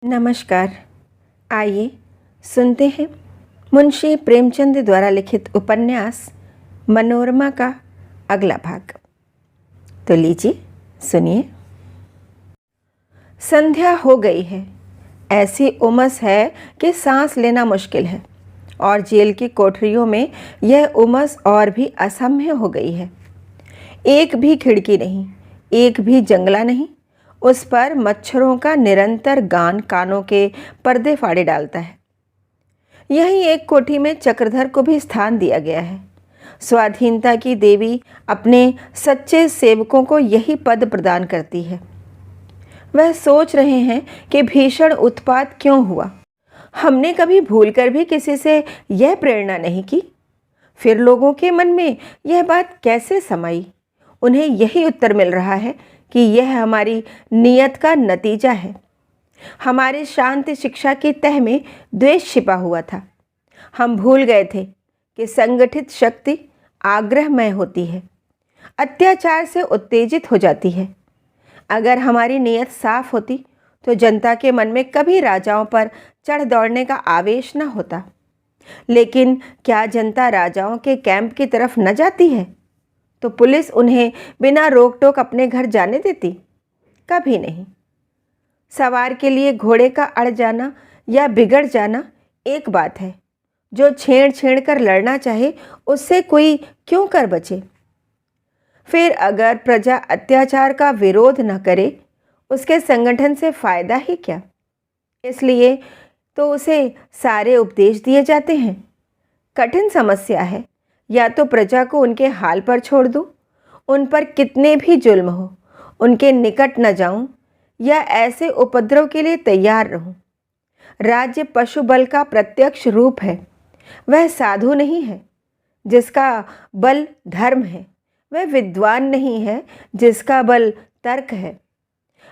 नमस्कार। आइए सुनते हैं मुंशी प्रेमचंद द्वारा लिखित उपन्यास मनोरमा का अगला भाग। तो लीजिए सुनिए। संध्या हो गई है। ऐसी उमस है कि सांस लेना मुश्किल है और जेल की कोठरियों में यह उमस और भी असह्य हो गई है। एक भी खिड़की नहीं, एक भी जंगला नहीं। उस पर मच्छरों का निरंतर गान कानों के पर्दे फाड़े डालता है। यहीं एक कोठी में चक्रधर को भी स्थान दिया गया है। स्वाधीनता की देवी अपने सच्चे सेवकों को यही पद प्रदान करती है। वह सोच रहे हैं कि भीषण उत्पात क्यों हुआ। हमने कभी भूलकर भी किसी से यह प्रेरणा नहीं की। फिर लोगों के मन में यह बात कैसे समाई? उन्हें यही उत्तर मिल रहा है कि यह हमारी नियत का नतीजा है। हमारे शांति शिक्षा की तह में द्वेष छिपा हुआ था। हम भूल गए थे कि संगठित शक्ति आग्रहमय होती है, अत्याचार से उत्तेजित हो जाती है। अगर हमारी नियत साफ होती तो जनता के मन में कभी राजाओं पर चढ़ दौड़ने का आवेश न होता। लेकिन क्या जनता राजाओं के कैंप की तरफ न जाती है? तो पुलिस उन्हें बिना रोक टोक अपने घर जाने देती? कभी नहीं। सवार के लिए घोड़े का अड़ जाना या बिगड़ जाना एक बात है। जो छेड़ छेड़ कर लड़ना चाहे उससे कोई क्यों कर बचे? फिर अगर प्रजा अत्याचार का विरोध न करे, उसके संगठन से फायदा ही क्या? इसलिए तो उसे सारे उपदेश दिए जाते हैं। कठिन समस्या है। या तो प्रजा को उनके हाल पर छोड़ दूं, उन पर कितने भी जुल्म हो उनके निकट न जाऊं, या ऐसे उपद्रव के लिए तैयार रहूं। राज्य पशु बल का प्रत्यक्ष रूप है। वह साधु नहीं है जिसका बल धर्म है। वह विद्वान नहीं है जिसका बल तर्क है।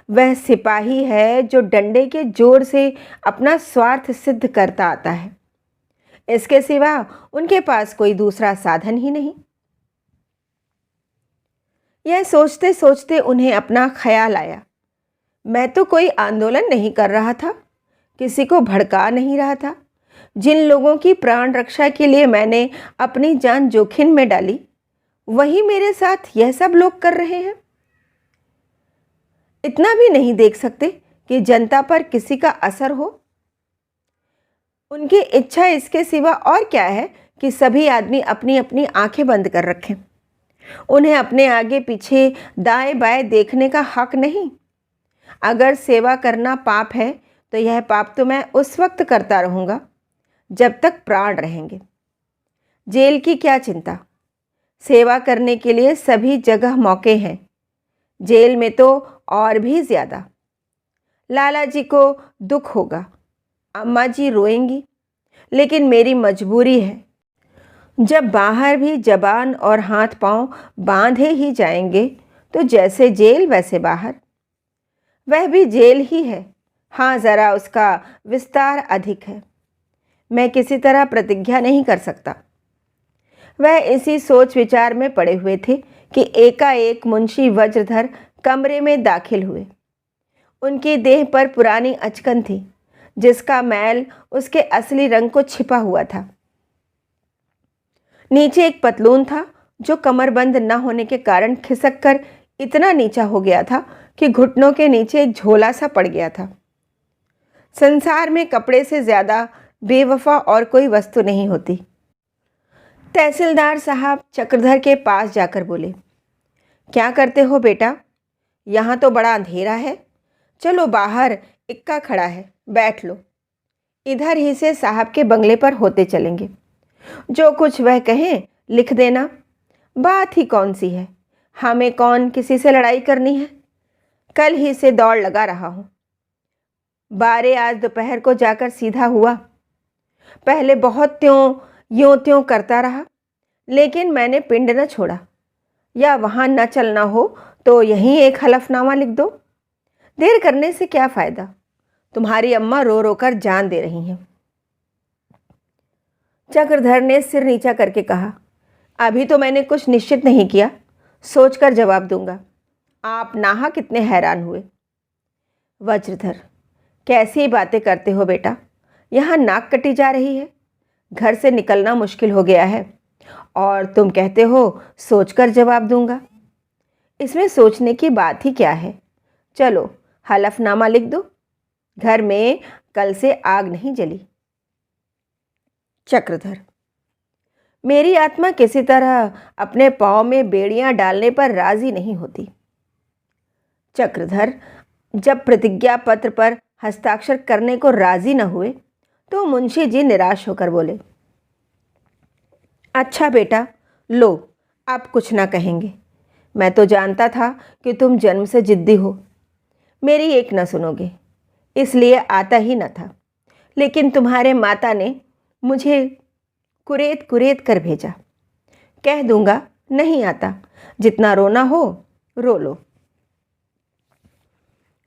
वह सिपाही है जो डंडे के जोर से अपना स्वार्थ सिद्ध करता आता है। इसके सिवा उनके पास कोई दूसरा साधन ही नहीं। यह सोचते सोचते उन्हें अपना ख्याल आया। मैं तो कोई आंदोलन नहीं कर रहा था, किसी को भड़का नहीं रहा था। जिन लोगों की प्राण रक्षा के लिए मैंने अपनी जान जोखिम में डाली, वही मेरे साथ यह सब लोग कर रहे हैं। इतना भी नहीं देख सकते कि जनता पर किसी का असर हो? उनकी इच्छा इसके सिवा और क्या है कि सभी आदमी अपनी अपनी आंखें बंद कर रखें। उन्हें अपने आगे पीछे दाएं बाएं देखने का हक नहीं। अगर सेवा करना पाप है तो यह पाप तो मैं उस वक्त करता रहूँगा जब तक प्राण रहेंगे। जेल की क्या चिंता? सेवा करने के लिए सभी जगह मौके हैं। जेल में तो और भी ज़्यादा। लाला जी को दुख होगा, अम्मा जी रोएंगी, लेकिन मेरी मजबूरी है। जब बाहर भी जबान और हाथ पांव बांधे ही जाएंगे तो जैसे जेल वैसे बाहर। वह भी जेल ही है, हाँ ज़रा उसका विस्तार अधिक है। मैं किसी तरह प्रतिज्ञा नहीं कर सकता। वह इसी सोच विचार में पड़े हुए थे कि एकाएक मुंशी वज्रधर कमरे में दाखिल हुए। उनकी देह पर पुरानी अचकन थी जिसका मैल उसके असली रंग को छिपा हुआ था। नीचे एक पतलून था जो कमरबंद न होने के कारण खिसक कर इतना नीचा हो गया था कि घुटनों के नीचे एक झोला सा पड़ गया था। संसार में कपड़े से ज़्यादा बेवफा और कोई वस्तु नहीं होती। तहसीलदार साहब चक्रधर के पास जाकर बोले, क्या करते हो बेटा? यहाँ तो बड़ा अंधेरा है। चलो बाहर इक्का खड़ा है, बैठ लो। इधर ही से साहब के बंगले पर होते चलेंगे। जो कुछ वह कहें लिख देना। बात ही कौन सी है? हमें कौन किसी से लड़ाई करनी है? कल ही से दौड़ लगा रहा हूँ। बारे आज दोपहर को जाकर सीधा हुआ। पहले बहुत यूं त्यों करता रहा, लेकिन मैंने पिंड न छोड़ा। या वहाँ न चलना हो तो यहीं एक हलफनामा लिख दो। देर करने से क्या फ़ायदा? तुम्हारी अम्मा रो रो कर जान दे रही हैं। चक्रधर ने सिर नीचा करके कहा, अभी तो मैंने कुछ निश्चित नहीं किया, सोचकर जवाब दूंगा। आप नाहक कितने हैरान हुए। वज्रधर, कैसी बातें करते हो बेटा, यहाँ नाक कटी जा रही है, घर से निकलना मुश्किल हो गया है और तुम कहते हो सोचकर जवाब दूंगा। इसमें सोचने की बात ही क्या है, चलो हलफनामा लिख दो। घर में कल से आग नहीं जली। चक्रधर, मेरी आत्मा किसी तरह अपने पाँव में बेड़ियां डालने पर राजी नहीं होती। चक्रधर, जब प्रतिज्ञा पत्र पर हस्ताक्षर करने को राजी न हुए तो मुंशी जी निराश होकर बोले, अच्छा बेटा लो, आप कुछ ना कहेंगे। मैं तो जानता था कि तुम जन्म से जिद्दी हो, मेरी एक न सुनोगे, इसलिए आता ही न था। लेकिन तुम्हारे माता ने मुझे कुरेद कुरेद कर भेजा। कह दूंगा नहीं आता, जितना रोना हो रो लो।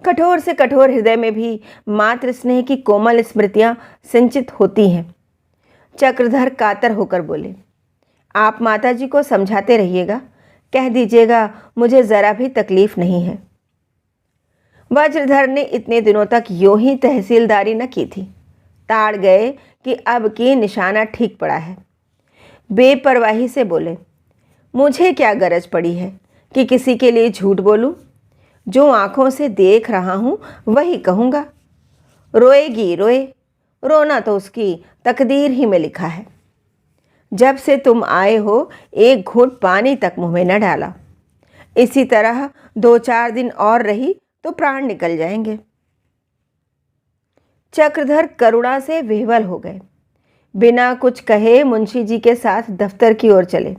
कठोर से कठोर हृदय में भी मातृ स्नेह की कोमल स्मृतियां संचित होती हैं। चक्रधर कातर होकर बोले, आप माताजी को समझाते रहिएगा, कह दीजिएगा मुझे जरा भी तकलीफ नहीं है। वज्रधर ने इतने दिनों तक यूं ही तहसीलदारी न की थी, ताड़ गए कि अब की निशाना ठीक पड़ा है। बेपरवाही से बोले, मुझे क्या गरज पड़ी है कि किसी के लिए झूठ बोलूं? जो आंखों से देख रहा हूं वही कहूंगा। रोएगी रोए, रोना तो उसकी तकदीर ही में लिखा है। जब से तुम आए हो एक घूंट पानी तक मुंह में न डाला। इसी तरह 2-4 दिन और रही तो प्राण निकल जाएंगे। चक्रधर करुणा से विह्वल हो गए। बिना कुछ कहे मुंशी जी के साथ दफ्तर की ओर चले।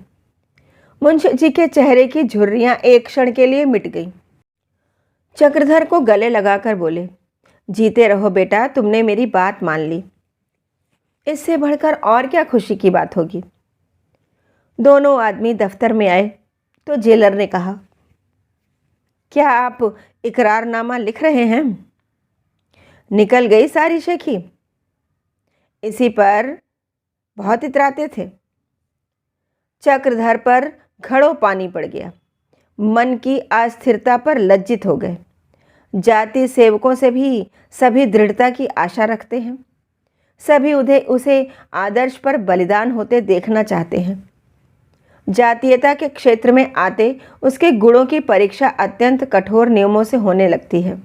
मुंशी जी के चेहरे की झुर्रियां एक क्षण के लिए मिट गईं। चक्रधर को गले लगाकर बोले, जीते रहो बेटा, तुमने मेरी बात मान ली। इससे बढ़कर और क्या खुशी की बात होगी। दोनों आदमी दफ्तर में आए तो जेलर ने कहा, क्या आप इकरारनामा लिख रहे हैं? निकल गई सारी शेखी। इसी पर बहुत इतराते थे। चक्रधर पर घड़ों पानी पड़ गया। मन की अस्थिरता पर लज्जित हो गए। जाति सेवकों से भी सभी दृढ़ता की आशा रखते हैं। सभी उसे आदर्श पर बलिदान होते देखना चाहते हैं। जातीयता के क्षेत्र में आते उसके गुणों की परीक्षा अत्यंत कठोर नियमों से होने लगती है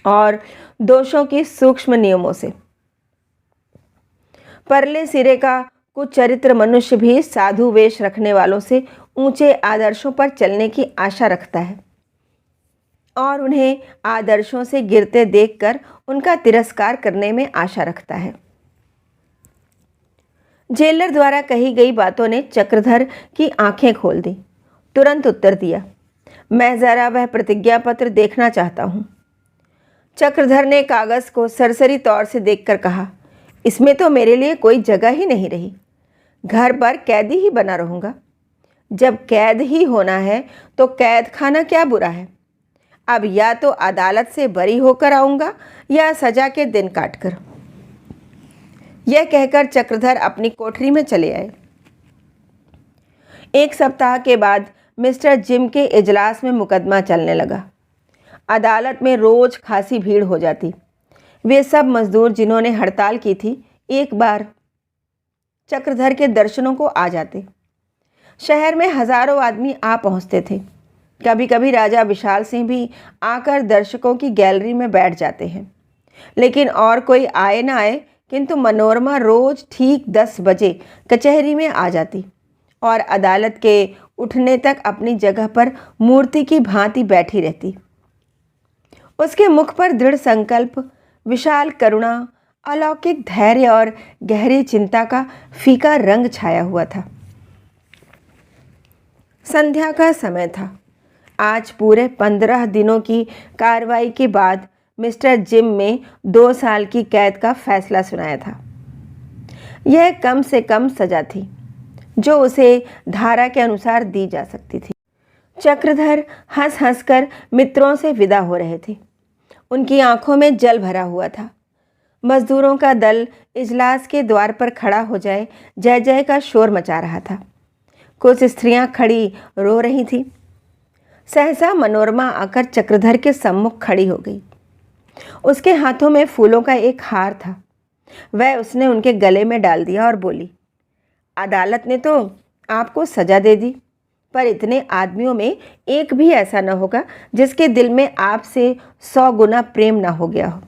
और दोषों की सूक्ष्म नियमों से। परले सिरे का कुचरित्र मनुष्य भी साधु वेश रखने वालों से ऊंचे आदर्शों पर चलने की आशा रखता है और उन्हें आदर्शों से गिरते देखकर उनका तिरस्कार करने में आशा रखता है। जेलर द्वारा कही गई बातों ने चक्रधर की आंखें खोल दी। तुरंत उत्तर दिया, मैं जरा वह प्रतिज्ञा पत्र देखना चाहता हूं। चक्रधर ने कागज को सरसरी तौर से देखकर कहा, इसमें तो मेरे लिए कोई जगह ही नहीं रही। घर पर कैदी ही बना रहूंगा। जब कैद ही होना है तो कैद खाना क्या बुरा है। अब या तो अदालत से बरी होकर आऊंगा या सजा के दिन काटकर। यह कहकर चक्रधर अपनी कोठरी में चले आए। 1 सप्ताह के बाद मिस्टर जिम के इजलास में मुकदमा चलने लगा। अदालत में रोज खासी भीड़ हो जाती। वे सब मजदूर जिन्होंने हड़ताल की थी एक बार चक्रधर के दर्शनों को आ जाते। शहर में हजारों आदमी आ पहुंचते थे। कभी कभी राजा विशाल सिंह भी आकर दर्शकों की गैलरी में बैठ जाते हैं। लेकिन और कोई आए ना आए, किंतु मनोरमा रोज ठीक 10 बजे कचहरी में आ जाती और अदालत के उठने तक अपनी जगह पर मूर्ति की भांति बैठी रहती। उसके मुख पर दृढ़ संकल्प, विशाल करुणा, अलौकिक धैर्य और गहरी चिंता का फीका रंग छाया हुआ था। संध्या का समय था। आज पूरे 15 दिनों की कार्रवाई के बाद मिस्टर जिम में 2 साल की कैद का फैसला सुनाया था। यह कम से कम सजा थी जो उसे धारा के अनुसार दी जा सकती थी। चक्रधर हंस हंसकर मित्रों से विदा हो रहे थे। उनकी आंखों में जल भरा हुआ था। मजदूरों का दल इजलास के द्वार पर खड़ा हो जाए जय जय का शोर मचा रहा था। कुछ स्त्रियां खड़ी रो रही थीं। सहसा मनोरमा आकर चक्रधर के सम्मुख खड़ी हो गई। उसके हाथों में फूलों का एक हार था। वह उसने उनके गले में डाल दिया और बोली, अदालत ने तो आपको सजा दे दी, पर इतने आदमियों में एक भी ऐसा न होगा जिसके दिल में आपसे 100 गुना प्रेम ना हो गया हो।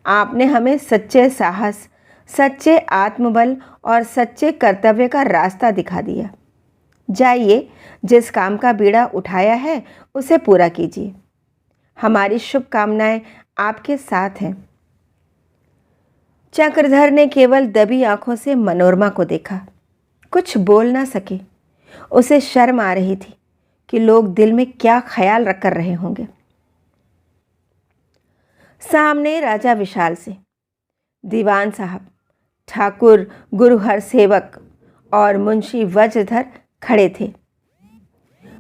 आपने हमें सच्चे साहस, सच्चे आत्मबल और सच्चे कर्तव्य का रास्ता दिखा दिया। जाइए, जिस काम का बीड़ा उठाया है उसे पूरा कीजिए। हमारी शुभकामनाएं आपके साथ हैं। चक्रधर ने केवल दबी आंखों से मनोरमा को देखा, कुछ बोल ना सके। उसे शर्म आ रही थी कि लोग दिल में क्या ख्याल रख कर रहे होंगे। सामने राजा विशाल से दीवान साहब, ठाकुर गुरुहर सेवक और मुंशी वज्रधर खड़े थे।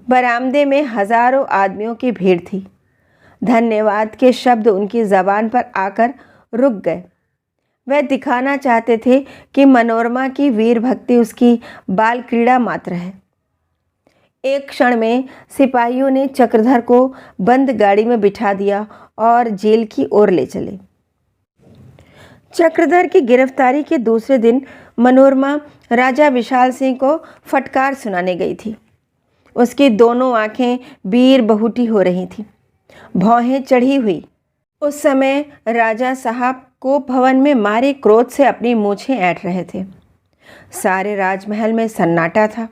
बरामदे में हजारों आदमियों की भीड़ थी। धन्यवाद के शब्द उनकी जबान पर आकर रुक गए। वह दिखाना चाहते थे कि मनोरमा की वीर भक्ति उसकी बाल क्रीड़ा मात्र है। एक क्षण में सिपाहियों ने चक्रधर को बंद गाड़ी में बिठा दिया और जेल की ओर ले चले। चक्रधर की गिरफ्तारी के दूसरे दिन मनोरमा राजा विशाल सिंह को फटकार सुनाने गई थी। उसकी दोनों आंखें बीर बहुटी हो रही थीं, भौहें चढ़ी हुई। उस समय राजा साहब कोप भवन में मारे क्रोध से अपनी मूछें ऐंठ रहे थे। सारे राजमहल में सन्नाटा था।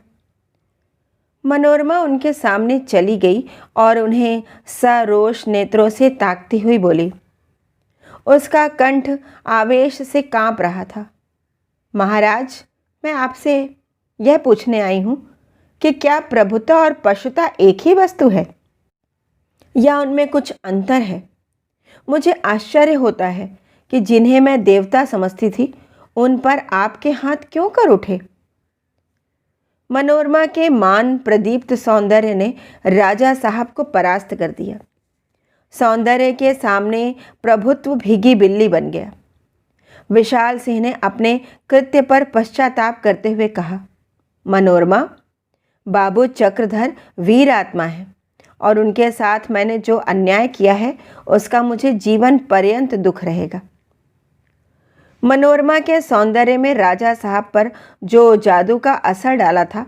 मनोरमा उनके सामने चली गई और उन्हें सरोष नेत्रों से ताकती हुई बोली। उसका कंठ आवेश से कांप रहा था। महाराज, मैं आपसे यह पूछने आई हूं कि क्या प्रभुता और पशुता एक ही वस्तु है या उनमें कुछ अंतर है? मुझे आश्चर्य होता है कि जिन्हें मैं देवता समझती थी उन पर आपके हाथ क्यों कर उठे? मनोरमा के मान प्रदीप्त सौंदर्य ने राजा साहब को परास्त कर दिया। सौंदर्य के सामने प्रभुत्व भीगी बिल्ली बन गया। विशाल सिंह ने अपने कृत्य पर पश्चाताप करते हुए कहा, मनोरमा, बाबू चक्रधर वीर आत्मा है और उनके साथ मैंने जो अन्याय किया है उसका मुझे जीवन पर्यंत दुख रहेगा। मनोरमा के सौंदर्य में राजा साहब पर जो जादू का असर डाला था,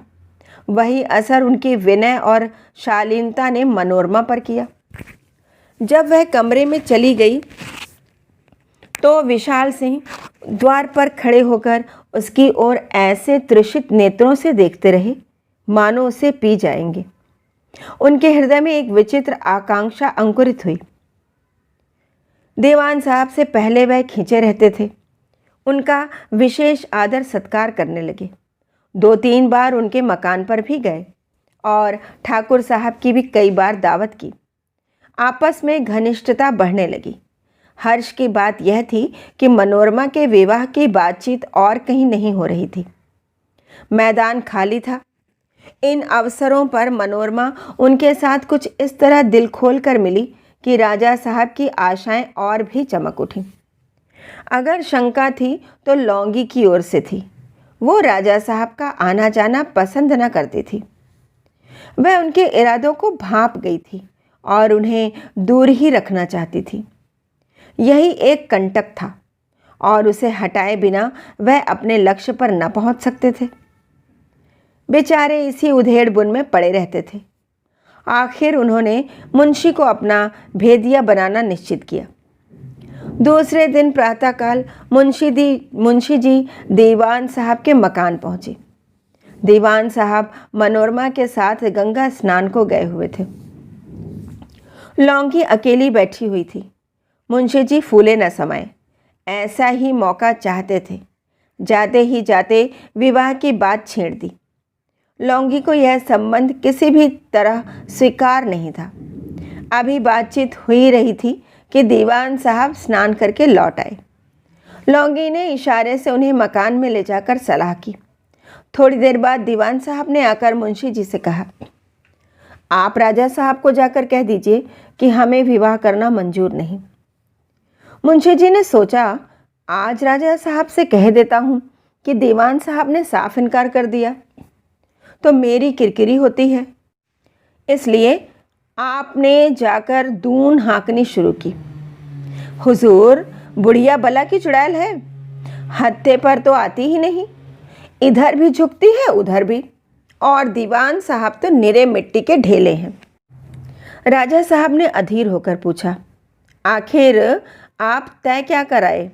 वही असर उनकी विनय और शालीनता ने मनोरमा पर किया। जब वह कमरे में चली गई तो विशाल सिंह द्वार पर खड़े होकर उसकी ओर ऐसे तृषित नेत्रों से देखते रहे मानो उसे पी जाएंगे। उनके हृदय में एक विचित्र आकांक्षा अंकुरित हुई। दीवान साहब से पहले वह खींचे रहते थे, उनका विशेष आदर सत्कार करने लगे। 2-3 बार उनके मकान पर भी गए और ठाकुर साहब की भी कई बार दावत की। आपस में घनिष्ठता बढ़ने लगी। हर्ष की बात यह थी कि मनोरमा के विवाह की बातचीत और कहीं नहीं हो रही थी। मैदान खाली था। इन अवसरों पर मनोरमा उनके साथ कुछ इस तरह दिल खोल कर मिली कि राजा साहब की आशाएं और भी चमक उठीं। अगर शंका थी तो लौंगी की ओर से थी। वो राजा साहब का आना जाना पसंद न करती थी। वह उनके इरादों को भांप गई थी और उन्हें दूर ही रखना चाहती थी। यही एक कंटक था और उसे हटाए बिना वह अपने लक्ष्य पर न पहुंच सकते थे। बेचारे इसी उधेड़ बुन में पड़े रहते थे। आखिर उन्होंने मुंशी को अपना भेदिया बनाना निश्चित किया। दूसरे दिन प्रातःकाल मुंशी जी दीवान साहब के मकान पहुंचे। दीवान साहब मनोरमा के साथ गंगा स्नान को गए हुए थे। लौंगी अकेली बैठी हुई थी। मुंशी जी फूले न समाये, ऐसा ही मौका चाहते थे। जाते ही जाते विवाह की बात छेड़ दी। लौंगी को यह संबंध किसी भी तरह स्वीकार नहीं था। अभी बातचीत हुई रही थी कि दीवान साहब स्नान करके लौट आए। लौंगी ने इशारे से उन्हें मकान में ले जाकर सलाह की। थोड़ी देर बाद दीवान साहब ने आकर मुंशी जी से कहा, आप राजा साहब को जाकर कह दीजिए कि हमें विवाह करना मंजूर नहीं। मुंशी जी ने सोचा, आज राजा साहब से कह देता हूँ कि दीवान साहब ने साफ इनकार कर दिया तो मेरी किरकिरी होती है। इसलिए आपने जाकर दून हाँकनी शुरू की। हुजूर, बुढ़िया बला की चुड़ैल है, हत्थे पर तो आती ही नहीं, इधर भी झुकती है उधर भी, और दीवान साहब तो निरे मिट्टी के ढेले हैं। राजा साहब ने अधीर होकर पूछा, आखिर आप तय क्या कराए?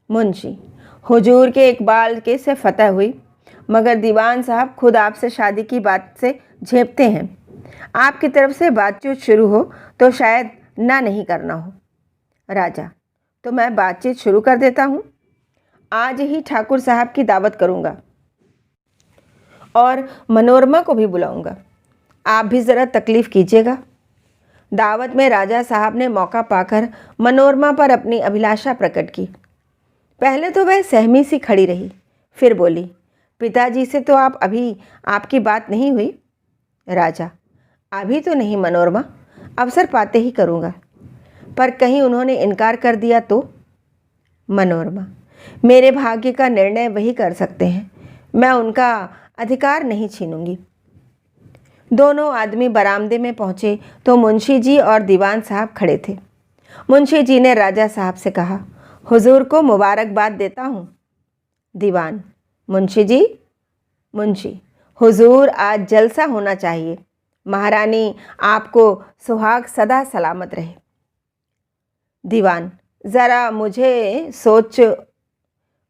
मुंशी, हुजूर के इकबाल के से फतह हुई, मगर दीवान साहब खुद आपसे शादी की बात से झेपते हैं। आपकी तरफ से बातचीत शुरू हो तो शायद ना नहीं करना हो। राजा, तो मैं बातचीत शुरू कर देता हूँ। आज ही ठाकुर साहब की दावत करूँगा और मनोरमा को भी बुलाऊँगा। आप भी ज़रा तकलीफ़ कीजिएगा। दावत में राजा साहब ने मौका पाकर मनोरमा पर अपनी अभिलाषा प्रकट की। पहले तो वह सहमी सी खड़ी रही, फिर बोली, पिताजी से तो अभी आपकी बात नहीं हुई? राजा, अभी तो नहीं मनोरमा, अवसर पाते ही करूँगा। पर कहीं उन्होंने इनकार कर दिया तो? मनोरमा, मेरे भाग्य का निर्णय वही कर सकते हैं, मैं उनका अधिकार नहीं छीनूंगी। दोनों आदमी बरामदे में पहुँचे तो मुंशी जी और दीवान साहब खड़े थे। मुंशी जी ने राजा साहब से कहा, हुजूर को मुबारकबाद देता हूँ। दीवान, मुंशी जी। मुंशी, हुजूर, आज जलसा होना चाहिए। महारानी आपको सुहाग सदा सलामत रहे। दीवान, ज़रा मुझे सोच।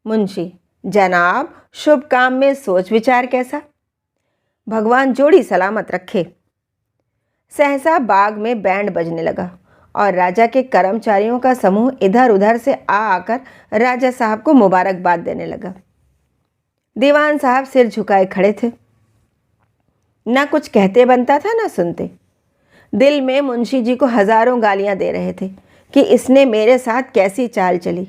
मुंशी, जनाब, शुभ काम में सोच विचार कैसा? भगवान जोड़ी सलामत रखे। सहसा बाग में बैंड बजने लगा और राजा के कर्मचारियों का समूह इधर उधर से आकर राजा साहब को मुबारकबाद देने लगा। दीवान साहब सिर झुकाए खड़े थे, ना कुछ कहते बनता था ना सुनते। दिल में मुंशी जी को हजारों गालियां दे रहे थे कि इसने मेरे साथ कैसी चाल चली।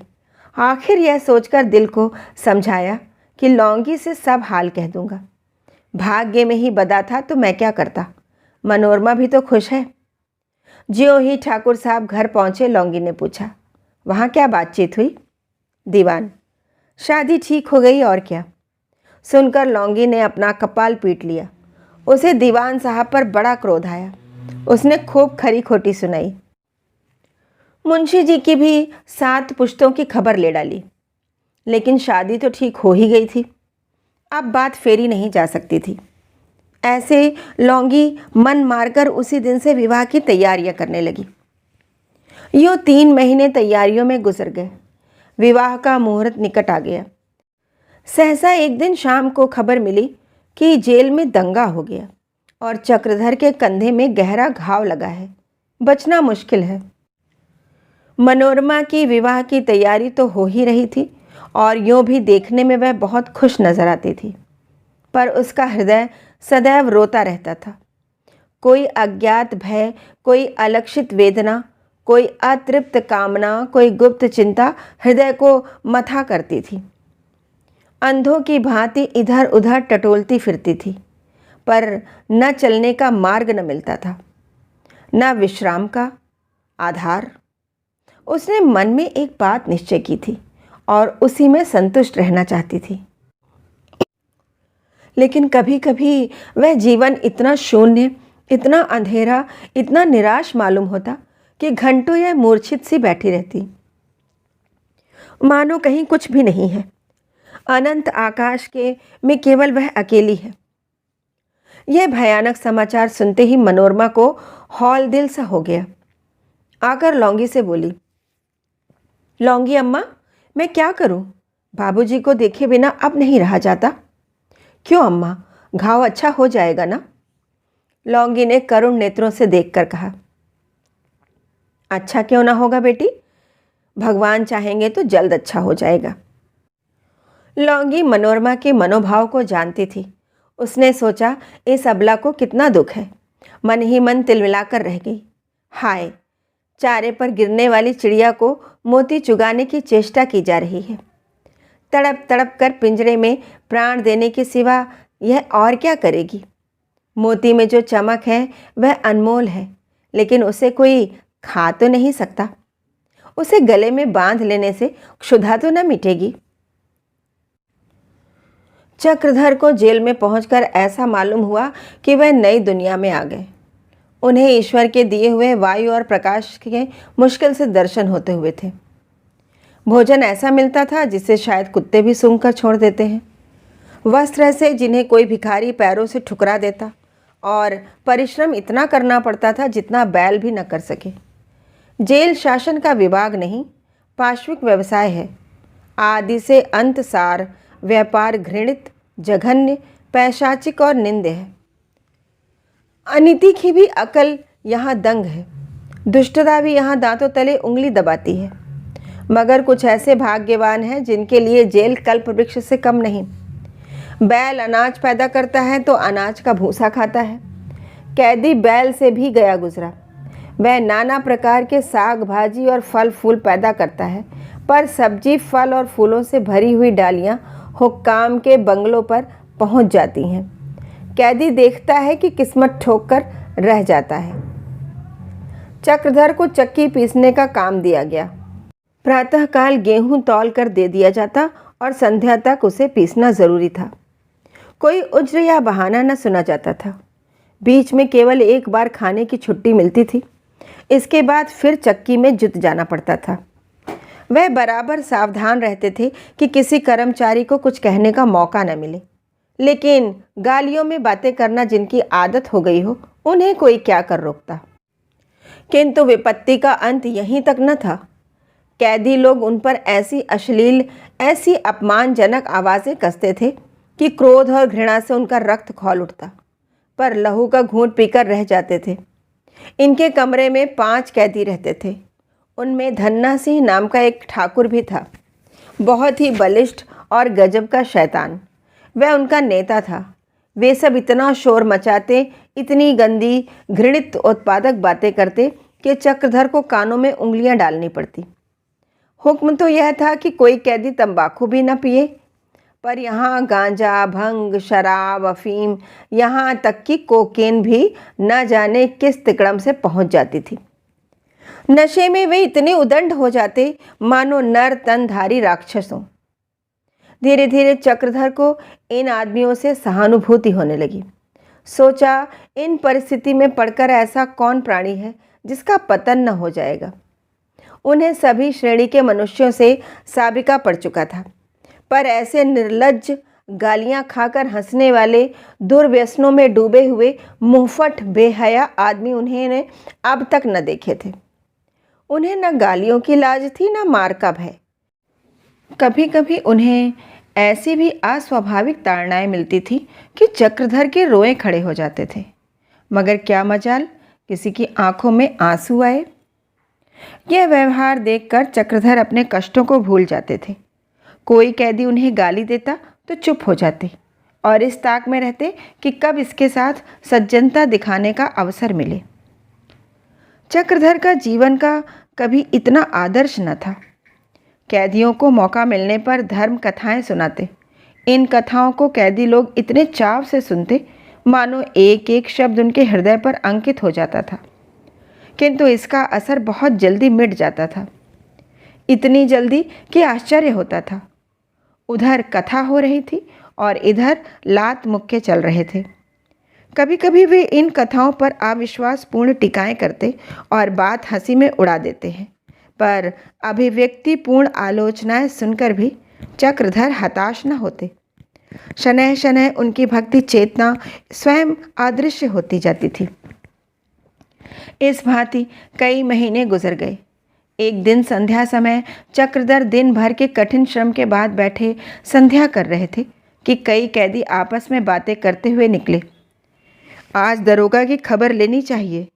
आखिर यह सोचकर दिल को समझाया कि लौंगी से सब हाल कह दूंगा। भाग्य में ही बदा था तो मैं क्या करता, मनोरमा भी तो खुश है। ज्यों ही ठाकुर साहब घर पहुंचे, लौंगी ने पूछा, वहाँ क्या बातचीत हुई? दीवान, शादी ठीक हो गई और क्या। सुनकर लौंगी ने अपना कपाल पीट लिया। उसे दीवान साहब पर बड़ा क्रोध आया। उसने खूब खरी खोटी सुनाई। मुंशी जी की भी 7 पुश्तों की खबर ले डाली, लेकिन शादी तो ठीक हो ही गई थी। अब बात फेरी नहीं जा सकती थी। ऐसे लौंगी मन मारकर उसी दिन से विवाह की तैयारियां करने लगी। यूँ 3 महीने तैयारियों में गुजर गए। विवाह का मुहूर्त निकट आ गया। सहसा एक दिन शाम को खबर मिली कि जेल में दंगा हो गया और चक्रधर के कंधे में गहरा घाव लगा है, बचना मुश्किल है। मनोरमा की विवाह की तैयारी तो हो ही रही थी और यूँ भी देखने में वह बहुत खुश नजर आती थी, पर उसका हृदय सदैव रोता रहता था। कोई अज्ञात भय, कोई अलक्षित वेदना, कोई अतृप्त कामना, कोई गुप्त चिंता हृदय को मथा करती थी। अंधों की भांति इधर उधर टटोलती फिरती थी, पर न चलने का मार्ग न मिलता था, न विश्राम का आधार। उसने मन में एक बात निश्चय की थी और उसी में संतुष्ट रहना चाहती थी। लेकिन कभी कभी वह जीवन इतना शून्य, इतना अंधेरा, इतना निराश मालूम होता कि घंटों यह मूर्छित सी बैठी रहती, मानो कहीं कुछ भी नहीं है। अनंत आकाश के में केवल वह अकेली है। यह भयानक समाचार सुनते ही मनोरमा को हौल दिल सा हो गया। आकर लौंगी से बोली, लौंगी अम्मा, मैं क्या करूं? बाबूजी को देखे बिना अब नहीं रहा जाता। क्यों अम्मा, घाव अच्छा हो जाएगा ना? लौंगी ने करुण नेत्रों से देखकर कहा, अच्छा क्यों ना होगा बेटी, भगवान चाहेंगे तो जल्द अच्छा हो जाएगा। लौंगी मनोरमा के मनोभाव को जानती थी। उसने सोचा, इस अबला को कितना दुख है। मन ही मन तिलमिलाकर रह गई। हाय, चारे पर गिरने वाली चिड़िया को मोती चुगाने की चेष्टा की जा रही है। तड़प तड़प कर पिंजरे में प्राण देने के सिवा यह और क्या करेगी। मोती में जो चमक है वह अनमोल है, लेकिन उसे कोई खा तो नहीं सकता। उसे गले में बांध लेने से क्षुधा तो न मिटेगी। चक्रधर को जेल में पहुंचकर ऐसा मालूम हुआ कि वह नई दुनिया में आ गए। उन्हें ईश्वर के दिए हुए वायु और प्रकाश के मुश्किल से दर्शन होते हुए थे। भोजन ऐसा मिलता था जिसे शायद कुत्ते भी सूंघकर छोड़ देते हैं। वस्त्र ऐसे जिन्हें कोई भिखारी पैरों से ठुकरा देता, और परिश्रम इतना करना पड़ता था जितना बैल भी न कर सके। जेल शासन का विभाग नहीं, पाश्विक व्यवसाय है। आदि से अंत सार व्यापार घृणित, जघन्य, पैशाचिक और निंद्य है। अनीति की भी अकल यहाँ दंग है। दुष्टता भी यहाँ दांतों तले उंगली दबाती है। मगर कुछ ऐसे भाग्यवान हैं जिनके लिए जेल कल्प वृक्ष से कम नहीं। बैल अनाज पैदा करता है तो अनाज का भूसा खाता है। कैदी बैल से भी गया गुजरा। वह नाना प्रकार के साग भाजी और फल फूल पैदा करता है, पर सब्जी फल और फूलों से भरी हुई डालियां हुक्काम के बंगलों पर पहुंच जाती हैं। कैदी देखता है कि किस्मत ठोक कर रह जाता है। चक्रधर को चक्की पीसने का काम दिया गया। प्रातःकाल गेहूं तौल कर दे दिया जाता और संध्या तक उसे पीसना जरूरी था। कोई उज्र या बहाना न सुना जाता था। बीच में केवल एक बार खाने की छुट्टी मिलती थी। इसके बाद फिर चक्की में जुट जाना पड़ता था। वह बराबर सावधान रहते थे कि किसी कर्मचारी को कुछ कहने का मौका न मिले, लेकिन गालियों में बातें करना जिनकी आदत हो गई हो, उन्हें कोई क्या कर रोकता। किंतु विपत्ति का अंत यहीं तक न था। कैदी लोग उन पर ऐसी अश्लील, ऐसी अपमानजनक आवाज़ें कसते थे कि क्रोध और घृणा से उनका रक्त खौल उठता, पर लहू का घूंट पीकर रह जाते थे। इनके कमरे में 5 कैदी रहते थे। उनमें धन्ना सिंह नाम का एक ठाकुर भी था, बहुत ही बलिष्ठ और गजब का शैतान। वह उनका नेता था। वे सब इतना शोर मचाते, इतनी गंदी घृणित उत्पादक बातें करते कि चक्रधर को कानों में उंगलियां डालनी पड़ती। हुक्म तो यह था कि कोई कैदी तंबाकू भी न पिए, पर यहाँ गांजा, भंग, शराब, अफीम, यहाँ तक कि कोकेन भी न जाने किस तिकड़म से पहुँच जाती थी। नशे में वे इतने उदंड हो जाते मानो नर तनधारी राक्षसों। धीरे धीरे चक्रधर को इन आदमियों से सहानुभूति होने लगी। सोचा, इन परिस्थिति में पड़कर ऐसा कौन प्राणी है जिसका पतन न हो जाएगा। उन्हें सभी श्रेणी के मनुष्यों से साबिका पड़ चुका था, पर ऐसे निर्लज्ज, गालियां खाकर हंसने वाले, दुर्व्यसनों में डूबे हुए मुंहफट बेहया आदमी उन्हें अब तक न देखे थे। उन्हें न गालियों की लाज थी, न मार का भय। कभी कभी उन्हें ऐसी भी अस्वाभाविक ताड़नाएं मिलती थी कि चक्रधर के रोए खड़े हो जाते थे। मगर क्या मजाल, किसी की आंखों में आंसू आए। यह व्यवहार देखकर चक्रधर अपने कष्टों को भूल जाते थे। कोई कैदी उन्हें गाली देता तो चुप हो जाते और इस ताक में रहते कि कब इसके साथ सज्जनता दिखाने का अवसर मिले। चक्रधर का जीवन का कभी इतना आदर्श न था। कैदियों को मौका मिलने पर धर्म कथाएं सुनाते। इन कथाओं को कैदी लोग इतने चाव से सुनते मानो एक एक शब्द उनके हृदय पर अंकित हो जाता था। किंतु इसका असर बहुत जल्दी मिट जाता था, इतनी जल्दी कि आश्चर्य होता था। उधर कथा हो रही थी और इधर लात मुक्के चल रहे थे। कभी कभी वे इन कथाओं पर अविश्वासपूर्ण टिकाएं करते और बात हंसी में उड़ा देते हैं, पर अभिव्यक्तिपूर्ण आलोचनाएं सुनकर भी चक्रधर हताश न होते। शनैः शनैः उनकी भक्ति चेतना स्वयं अदृश्य होती जाती थी। इस भांति कई महीने गुजर गए। एक दिन संध्या समय चक्रधर दिन भर के कठिन श्रम के बाद बैठे संध्या कर रहे थे कि कई कैदी आपस में बातें करते हुए निकले। आज दरोगा की खबर लेनी चाहिए,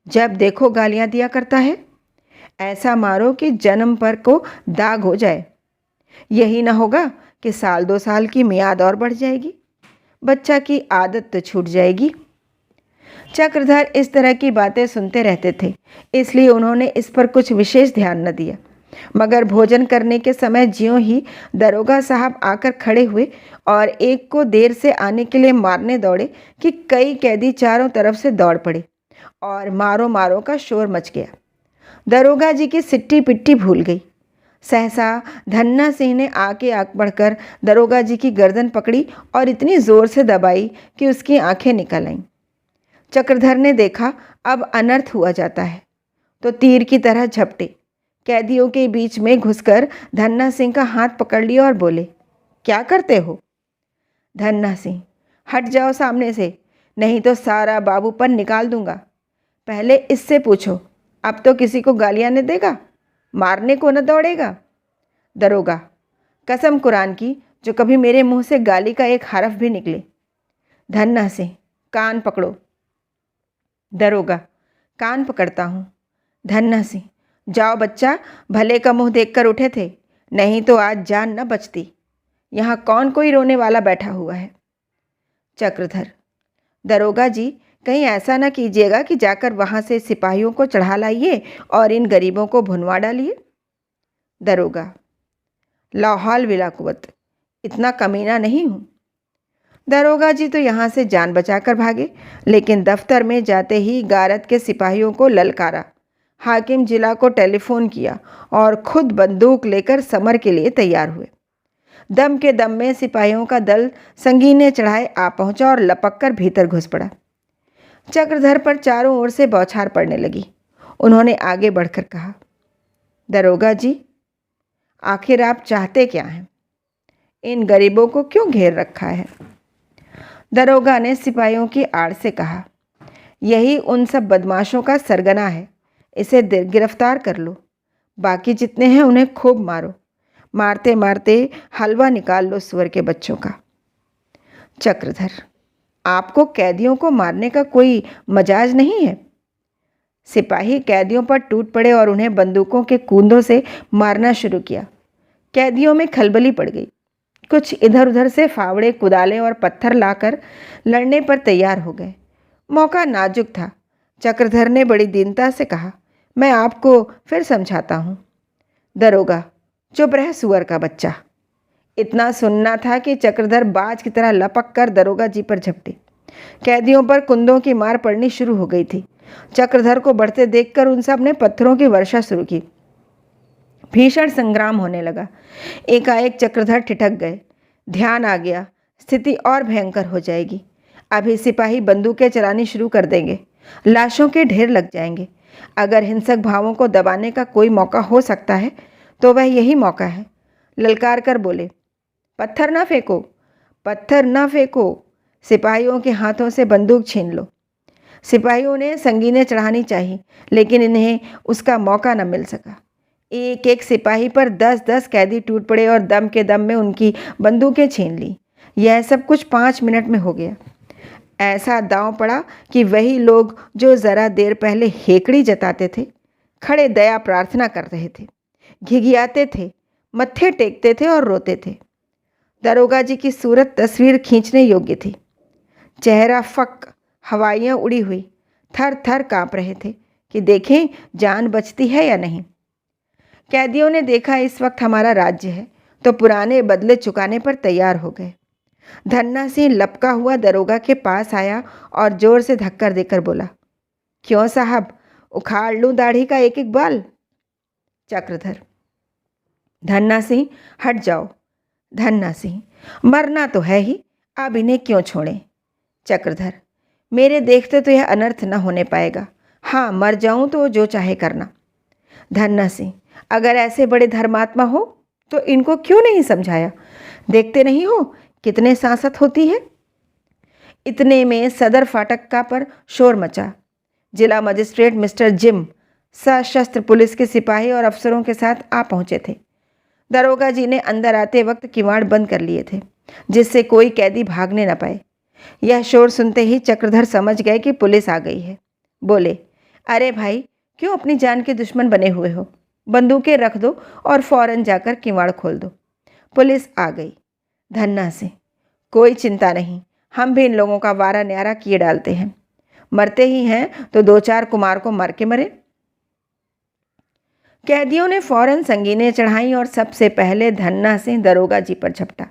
जब देखो गालियां दिया करता है। ऐसा मारो कि जन्म पर को दाग हो जाए। यही ना होगा कि 1-2 साल की मियाद और बढ़ जाएगी, बच्चा की आदत तो छूट जाएगी। चक्रधर इस तरह की बातें सुनते रहते थे, इसलिए उन्होंने इस पर कुछ विशेष ध्यान न दिया। मगर भोजन करने के समय ज्यों ही दरोगा साहब आकर खड़े हुए और एक को देर से आने के लिए मारने दौड़े कि कई कैदी चारों तरफ से दौड़ पड़े और मारो मारो का शोर मच गया। दरोगा जी की सिट्टी पिट्टी भूल गई। सहसा धन्ना सिंह ने आगे आग बढ़कर दरोगा जी की गर्दन पकड़ी और इतनी जोर से दबाई कि उसकी आंखें निकल आईं। चक्रधर ने देखा अब अनर्थ हुआ जाता है तो तीर की तरह झपटे। कैदियों के बीच में घुसकर धन्ना सिंह का हाथ पकड़ लिया और बोले, क्या करते हो? धन्ना सिंह, हट जाओ सामने से, नहीं तो सारा बाबूपन निकाल दूंगा। पहले इससे पूछो, अब तो किसी को गालियां न देगा, मारने को न दौड़ेगा। दरोगा, कसम कुरान की, जो कभी मेरे मुंह से गाली का एक हरफ भी निकले। धन्ना सिंह, कान पकड़ो। दरोगा, कान पकड़ता हूँ। धन्ना सिंह, जाओ बच्चा, भले का मुंह देखकर उठे थे, नहीं तो आज जान न बचती। यहाँ कौन कोई रोने वाला बैठा हुआ है? चक्रधर, दरोगा जी, कहीं ऐसा ना कीजिएगा कि जाकर वहाँ से सिपाहियों को चढ़ा लाइए और इन गरीबों को भुनवा डालिए। दरोगा, लाहौल विला कुव्वत, इतना कमीना नहीं हूँ। दरोगा जी तो यहाँ से जान बचाकर भागे, लेकिन दफ्तर में जाते ही गारद के सिपाहियों को ललकारा, हाकिम जिला को टेलीफोन किया और खुद बंदूक लेकर समर के लिए तैयार हुए। दम के दम में सिपाहियों का दल संगीने चढ़ाए आ पहुंचा और लपक कर भीतर घुस पड़ा। चक्रधर पर चारों ओर से बौछार पड़ने लगी। उन्होंने आगे बढ़कर कहा, दरोगा जी, आखिर आप चाहते क्या हैं? इन गरीबों को क्यों घेर रखा है? दरोगा ने सिपाहियों की आड़ से कहा, यही उन सब बदमाशों का सरगना है, इसे गिरफ्तार कर लो। बाकी जितने हैं उन्हें खूब मारो, मारते मारते हलवा निकाल लो सुअर के बच्चों का। चक्रधर, आपको कैदियों को मारने का कोई मजाज नहीं है? सिपाही कैदियों पर टूट पड़े और उन्हें बंदूकों के कूंदों से मारना शुरू किया। कैदियों में खलबली पड़ गई। कुछ इधर उधर से फावड़े, कुदाले और पत्थर लाकर लड़ने पर तैयार हो गए। मौका नाजुक था। चक्रधर ने बड़ी दीनता से कहा, मैं आपको फिर समझाता हूँ। दरोगा, चुप रह सुअर का बच्चा। इतना सुनना था कि चक्रधर बाज की तरह लपक कर दरोगा जी पर झपटे। कैदियों पर कुंदों की मार पड़नी शुरू हो गई थी। चक्रधर को बढ़ते देखकर उन सब ने पत्थरों की वर्षा शुरू की। भीषण संग्राम होने लगा। एकाएक चक्रधर ठिठक गए। ध्यान आ गया, स्थिति और भयंकर हो जाएगी। अभी सिपाही बंदूकें चलानी शुरू कर देंगे, लाशों के ढेर लग जाएंगे। अगर हिंसक भावों को दबाने का कोई मौका हो सकता है तो वह यही मौका है। ललकार कर बोले, पत्थर ना फेंको, पत्थर ना फेंको। सिपाहियों के हाथों से बंदूक छीन लो। सिपाहियों ने संगीनें चढ़ानी चाहिए, लेकिन इन्हें उसका मौका न मिल सका। एक एक सिपाही पर 10-10 कैदी टूट पड़े और दम के दम में उनकी बंदूकें छीन ली। यह सब कुछ 5 मिनट में हो गया। ऐसा दांव पड़ा कि वही लोग जो ज़रा देर पहले हेकड़ी जताते थे, खड़े दया प्रार्थना कर रहे थे, घिघियाते थे, मत्थे टेकते थे और रोते थे। दरोगा जी की सूरत तस्वीर खींचने योग्य थी। चेहरा फक, हवाइयाँ उड़ी हुई, थर थर काँप रहे थे कि देखें जान बचती है या नहीं। कैदियों ने देखा इस वक्त हमारा राज्य है तो पुराने बदले चुकाने पर तैयार हो गए। धन्ना सिंह लपका हुआ दरोगा के पास आया और जोर से धक्कर देकर बोला, क्यों साहब, उखाड़ लूं दाढ़ी का एक एक बाल? चक्रधर, धन्ना सिंह हट जाओ। धन्ना सिंह, मरना तो है ही, अब इन्हें क्यों छोड़ें? चक्रधर, मेरे देखते तो यह अनर्थ न होने पाएगा। हाँ, मर जाऊं तो जो चाहे करना। धन्ना सिंह, अगर ऐसे बड़े धर्मात्मा हो तो इनको क्यों नहीं समझाया? देखते नहीं हो कितने सांसत होती है। इतने में सदर फाटक का पर शोर मचा। जिला मजिस्ट्रेट मिस्टर जिम सशस्त्र पुलिस के सिपाही और अफसरों के साथ आ पहुंचे थे। दरोगा जी ने अंदर आते वक्त किवाड़ बंद कर लिए थे, जिससे कोई कैदी भागने न पाए। यह शोर सुनते ही चक्रधर समझ गए कि पुलिस आ गई है। बोले, अरे भाई, क्यों अपनी जान के दुश्मन बने हुए हो? बंदूकें रख दो और फौरन जाकर किवाड़ खोल दो। पुलिस आ गई। धन्ना से, कोई चिंता नहीं, हम भी इन लोगों का वारा न्यारा किए डालते हैं। मरते ही हैं तो 2-4 कुमार को मार के मरे। कैदियों ने फौरन संगीनें चढ़ाई और सबसे पहले धन्ना सिंह दरोगा जी पर झपटा।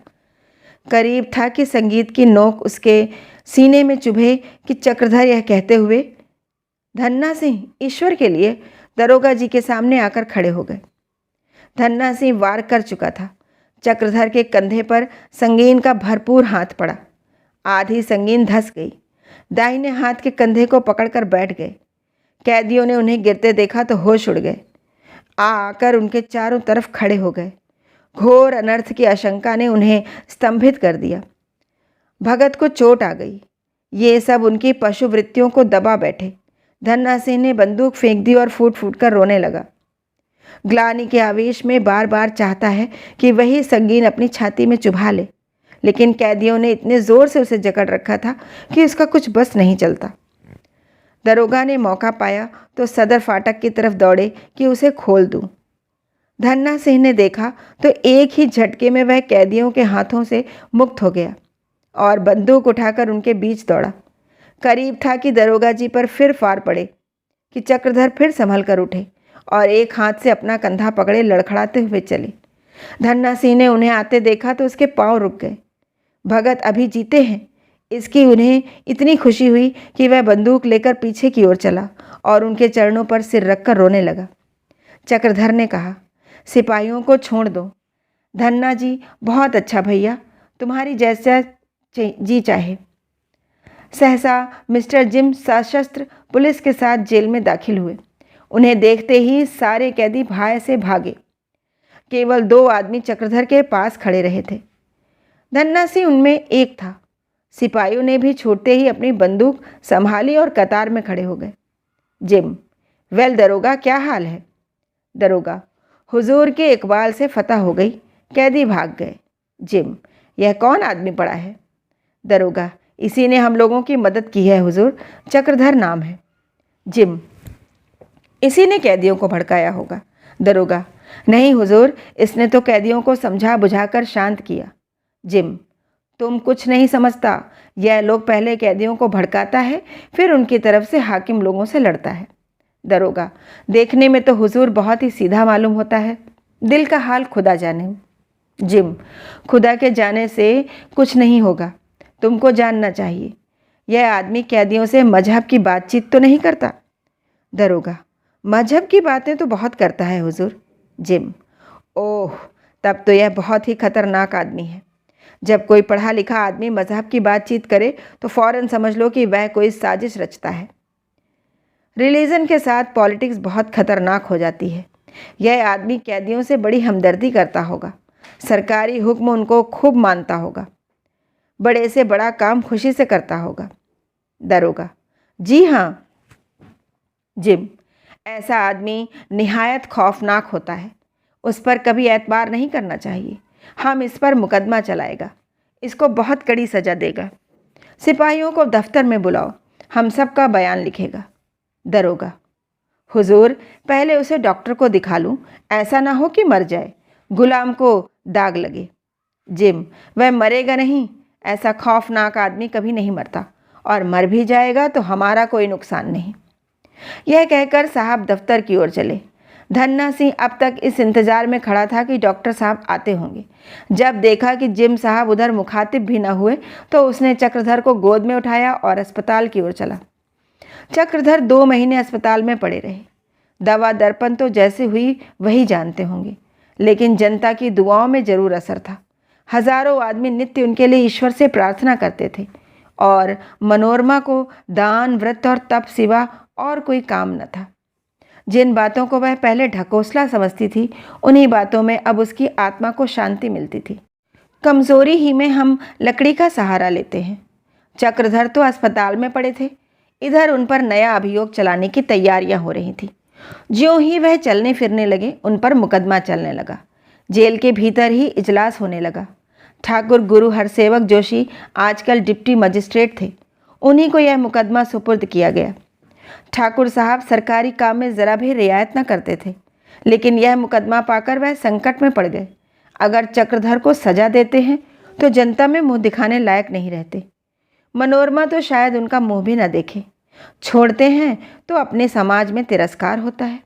करीब था कि संगीत की नोक उसके सीने में चुभे कि चक्रधर यह कहते हुए धन्ना सिंह ईश्वर के लिए दरोगा जी के सामने आकर खड़े हो गए। धन्ना सिंह वार कर चुका था। चक्रधर के कंधे पर संगीन का भरपूर हाथ पड़ा। आधी संगीन धंस गई। दाहिने हाथ के कंधे को पकड़कर बैठ गए। कैदियों ने उन्हें गिरते देखा तो होश उड़ गए। आकर उनके चारों तरफ खड़े हो गए। घोर अनर्थ की आशंका ने उन्हें स्तंभित कर दिया। भगत को चोट आ गई। ये सब उनकी पशु वृत्तियों को दबा बैठे। धन्ना सिंह ने बंदूक फेंक दी और फूट फूट कर रोने लगा। ग्लानि के आवेश में बार बार चाहता है कि वही संगीन अपनी छाती में चुभा ले, लेकिन कैदियों ने इतने जोर से उसे जकड़ रखा था कि उसका कुछ बस नहीं चलता। दरोगा ने मौका पाया तो सदर फाटक की तरफ दौड़े कि उसे खोल दूं। धन्ना सिंह ने देखा तो एक ही झटके में वह कैदियों के हाथों से मुक्त हो गया और बंदूक उठाकर उनके बीच दौड़ा। करीब था कि दरोगा जी पर फिर फार पड़े कि चक्रधर फिर संभल कर उठे और एक हाथ से अपना कंधा पकड़े लड़खड़ाते हुए चले। धन्ना सिंह ने उन्हें आते देखा तो उसके पांव रुक गए। भगत अभी जीते हैं, इसकी उन्हें इतनी खुशी हुई कि वह बंदूक लेकर पीछे की ओर चला और उनके चरणों पर सिर रखकर रोने लगा। चक्रधर ने कहा, सिपाहियों को छोड़ दो। धन्ना जी, बहुत अच्छा भैया, तुम्हारी जैसा जी चाहे। सहसा मिस्टर जिम सशस्त्र पुलिस के साथ जेल में दाखिल हुए। उन्हें देखते ही सारे कैदी भय से भागे। केवल 2 आदमी चक्रधर के पास खड़े रहे थे। धन्ना सिंह उनमें एक था। सिपाहियों ने भी छूटते ही अपनी बंदूक संभाली और कतार में खड़े हो गए। जिम, वेल दरोगा, क्या हाल है? दरोगा, हुजूर के इकबाल से फतह हो गई, कैदी भाग गए। जिम, यह कौन आदमी पड़ा है? दरोगा, इसी ने हम लोगों की मदद की है हुजूर, चक्रधर नाम है। जिम, इसी ने कैदियों को भड़काया होगा। दरोगा, नहीं हुजूर, इसने तो कैदियों को समझा बुझाकर शांत किया। जिम, तुम कुछ नहीं समझता, यह लोग पहले कैदियों को भड़काता है, फिर उनकी तरफ से हाकिम लोगों से लड़ता है। दरोगा, देखने में तो हुजूर बहुत ही सीधा मालूम होता है, दिल का हाल खुदा जाने। जिम, खुदा के जाने से कुछ नहीं होगा, तुमको जानना चाहिए, यह आदमी कैदियों से मजहब की बातचीत तो नहीं करता। दरोगा, मजहब की बातें तो बहुत करता है हुजूर। जिम, ओह, तब तो यह बहुत ही खतरनाक आदमी है। जब कोई पढ़ा लिखा आदमी मजहब की बातचीत करे तो फौरन समझ लो कि वह कोई साजिश रचता है। रिलीजन के साथ पॉलिटिक्स बहुत खतरनाक हो जाती है। यह आदमी कैदियों से बड़ी हमदर्दी करता होगा, सरकारी हुक्म उनको खूब मानता होगा, बड़े से बड़ा काम खुशी से करता होगा। दरोगा, जी हाँ। जिम, ऐसा आदमी निहायत खौफनाक होता है, उस पर कभी एतबार नहीं करना चाहिए। हम इस पर मुकदमा चलाएगा, इसको बहुत कड़ी सजा देगा। सिपाहियों को दफ्तर में बुलाओ, हम सब का बयान लिखेगा। दरोगा, हुजूर, पहले उसे डॉक्टर को दिखा लूँ, ऐसा ना हो कि मर जाए, गुलाम को दाग लगे। जिम, वह मरेगा नहीं, ऐसा खौफनाक आदमी कभी नहीं मरता, और मर भी जाएगा तो हमारा कोई नुकसान नहीं। यह कहकर साहब दफ्तर की ओर चले। धन्ना सिंह अब तक इस इंतजार में खड़ा था कि डॉक्टर साहब आते होंगे। जब देखा कि जिम साहब उधर मुखातिब भी न हुए तो उसने चक्रधर को गोद में उठाया और अस्पताल की ओर चला। चक्रधर 2 महीने अस्पताल में पड़े रहे। दवा दर्पण तो जैसे हुई वही जानते होंगे, लेकिन जनता की दुआओं में जरूर असर था। हजारों आदमी नित्य उनके लिए ईश्वर से प्रार्थना करते थे और मनोरमा को दान, व्रत और तप सिवा और कोई काम न था। जिन बातों को वह पहले ढकोसला समझती थी, उन्हीं बातों में अब उसकी आत्मा को शांति मिलती थी। कमजोरी ही में हम लकड़ी का सहारा लेते हैं। चक्रधर तो अस्पताल में पड़े थे, इधर उन पर नया अभियोग चलाने की तैयारियां हो रही थी। ज्यों ही वह चलने फिरने लगे, उन पर मुकदमा चलने लगा। जेल के भीतर ही इजलास होने लगा। ठाकुर गुरु हरसेवक जोशी आजकल डिप्टी मजिस्ट्रेट थे, उन्हीं को यह मुकदमा सुपुर्द किया गया। ठाकुर साहब सरकारी काम में ज़रा भी रियायत न करते थे, लेकिन यह मुकदमा पाकर वह संकट में पड़ गए। अगर चक्रधर को सजा देते हैं तो जनता में मुंह दिखाने लायक नहीं रहते। मनोरमा तो शायद उनका मुंह भी न देखे, छोड़ते हैं तो अपने समाज में तिरस्कार होता है,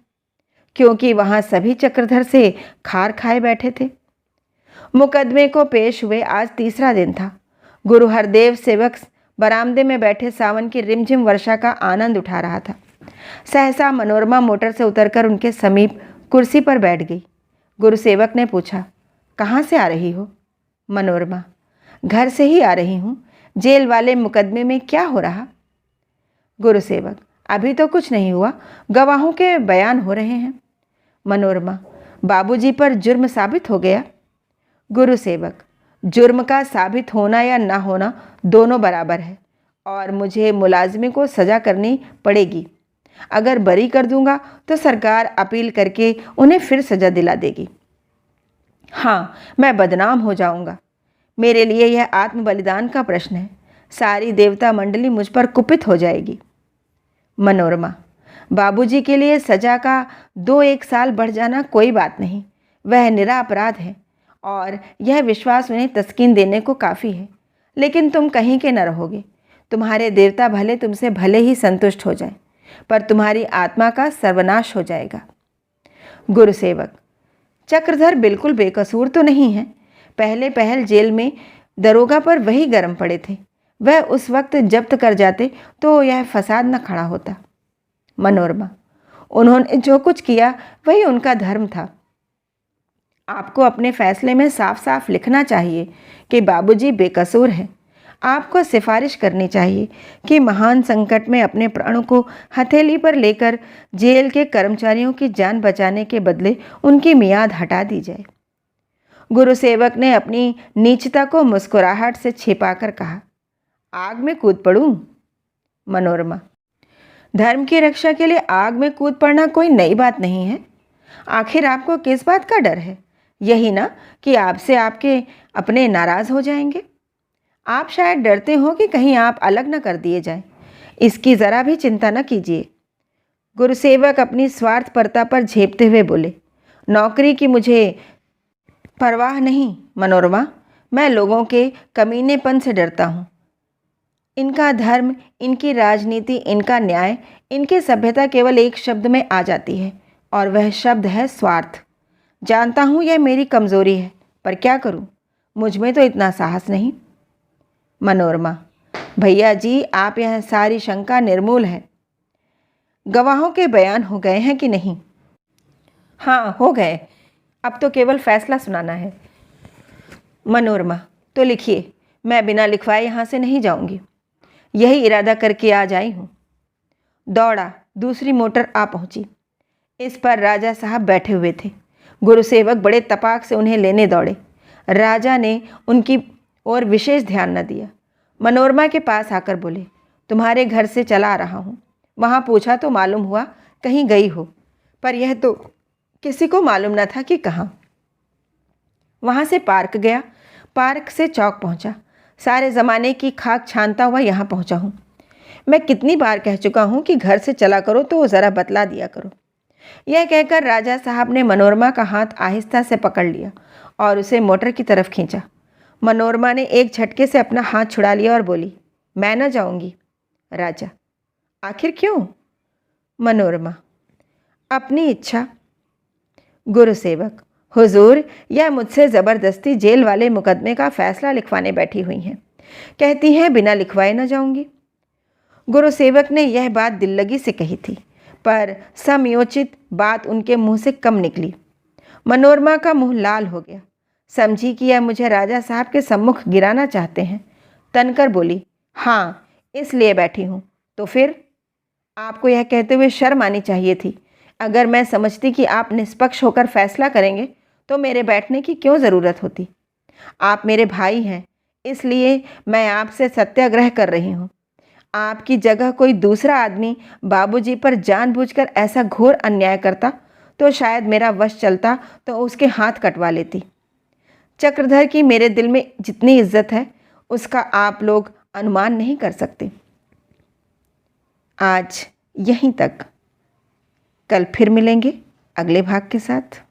क्योंकि वहाँ सभी चक्रधर से खार खाए बैठे थे। मुकदमे को पेश हुए आज 3रा दिन था। गुरु हरदेव सेवक बरामदे में बैठे सावन की रिमझिम वर्षा का आनंद उठा रहा था। सहसा मनोरमा मोटर से उतरकर उनके समीप कुर्सी पर बैठ गई। गुरु सेवक ने पूछा, कहाँ से आ रही हो? मनोरमा, घर से ही आ रही हूँ। जेल वाले मुकदमे में क्या हो रहा? गुरुसेवक, अभी तो कुछ नहीं हुआ, गवाहों के बयान हो रहे हैं। मनोरमा, बाबूजी पर जुर्म साबित हो गया। गुरुसेवक, जुर्म का साबित होना या ना होना दोनों बराबर है और मुझे मुलाजिमी को सज़ा करनी पड़ेगी। अगर बरी कर दूंगा तो सरकार अपील करके उन्हें फिर सज़ा दिला देगी। हाँ, मैं बदनाम हो जाऊंगा। मेरे लिए यह आत्म बलिदान का प्रश्न है। सारी देवता मंडली मुझ पर कुपित हो जाएगी। मनोरमा, बाबूजी के लिए सजा का 2-1 साल बढ़ जाना कोई बात नहीं, वह निरा अपराध है और यह विश्वास उन्हें तस्कीन देने को काफ़ी है। लेकिन तुम कहीं के न रहोगे। तुम्हारे देवता भले तुमसे भले ही संतुष्ट हो जाएं, पर तुम्हारी आत्मा का सर्वनाश हो जाएगा। गुरुसेवक, चक्रधर बिल्कुल बेकसूर तो नहीं है। पहले पहल जेल में दरोगा पर वही गर्म पड़े थे। वह उस वक्त जब्त कर जाते तो यह फसाद न खड़ा होता। मनोरमा, उन्होंने जो कुछ किया वही उनका धर्म था। आपको अपने फैसले में साफ साफ लिखना चाहिए कि बाबूजी बेकसूर हैं। आपको सिफारिश करनी चाहिए कि महान संकट में अपने प्राणों को हथेली पर लेकर जेल के कर्मचारियों की जान बचाने के बदले उनकी मियाद हटा दी जाए। गुरुसेवक ने अपनी नीचता को मुस्कुराहट से छिपाकर कहा, आग में कूद पड़ूं? मनोरमा, धर्म की रक्षा के लिए आग में कूद पड़ना कोई नई बात नहीं है। आखिर आपको किस बात का डर है? यही ना कि आपसे आपके अपने नाराज हो जाएंगे। आप शायद डरते हो कि कहीं आप अलग न कर दिए जाएं। इसकी ज़रा भी चिंता न कीजिए। गुरुसेवक अपनी स्वार्थपरता पर झेपते हुए बोले, नौकरी की मुझे परवाह नहीं मनोरमा, मैं लोगों के कमीनेपन से डरता हूँ। इनका धर्म, इनकी राजनीति, इनका न्याय, इनकी सभ्यता केवल एक शब्द में आ जाती है और वह शब्द है स्वार्थ। जानता हूँ यह मेरी कमज़ोरी है, पर क्या करूँ, मुझ में तो इतना साहस नहीं। मनोरमा, भैया जी, आप यह सारी शंका निर्मूल है। गवाहों के बयान हो गए हैं कि नहीं? हाँ, हो गए। अब तो केवल फैसला सुनाना है। मनोरमा, तो लिखिए, मैं बिना लिखवाए यहाँ से नहीं जाऊँगी। यही इरादा करके आज आई हूँ। दौड़ा, दूसरी मोटर आ पहुँची। इस पर राजा साहब बैठे हुए थे। गुरुसेवक बड़े तपाक से उन्हें लेने दौड़े। राजा ने उनकी ओर विशेष ध्यान न दिया। मनोरमा के पास आकर बोले, तुम्हारे घर से चला आ रहा हूँ। वहाँ पूछा तो मालूम हुआ कहीं गई हो, पर यह तो किसी को मालूम न था कि कहाँ। वहाँ से पार्क गया, पार्क से चौक पहुँचा। सारे ज़माने की खाक छानता हुआ यहाँ पहुँचा हूँ। मैं कितनी बार कह चुका हूँ कि घर से चला करो तो ज़रा बतला दिया करो। यह कहकर राजा साहब ने मनोरमा का हाथ आहिस्ता से पकड़ लिया और उसे मोटर की तरफ खींचा। मनोरमा ने एक झटके से अपना हाथ छुड़ा लिया और बोली, मैं न जाऊँगी। राजा, आखिर क्यों? मनोरमा, अपनी इच्छा। गुरुसेवक, हुजूर, यह मुझसे ज़बरदस्ती जेल वाले मुकदमे का फैसला लिखवाने बैठी हुई हैं। कहती हैं बिना लिखवाए न जाऊंगी। गुरुसेवक ने यह बात दिल्लगी से कही थी, पर समयोचित बात उनके मुंह से कम निकली। मनोरमा का मुंह लाल हो गया। समझी कि यह मुझे राजा साहब के सम्मुख गिराना चाहते हैं। तनकर बोली, हाँ, इसलिए बैठी हूँ। तो फिर आपको यह कहते हुए शर्म आनी चाहिए थी। अगर मैं समझती कि आप निष्पक्ष होकर फैसला करेंगे तो मेरे बैठने की क्यों ज़रूरत होती। आप मेरे भाई हैं, इसलिए मैं आपसे सत्याग्रह कर रही हूँ। आपकी जगह कोई दूसरा आदमी बाबूजी पर जानबूझकर ऐसा घोर अन्याय करता तो शायद मेरा वश चलता तो उसके हाथ कटवा लेती। चक्रधर की मेरे दिल में जितनी इज्जत है उसका आप लोग अनुमान नहीं कर सकते। आज यहीं तक, कल फिर मिलेंगे अगले भाग के साथ।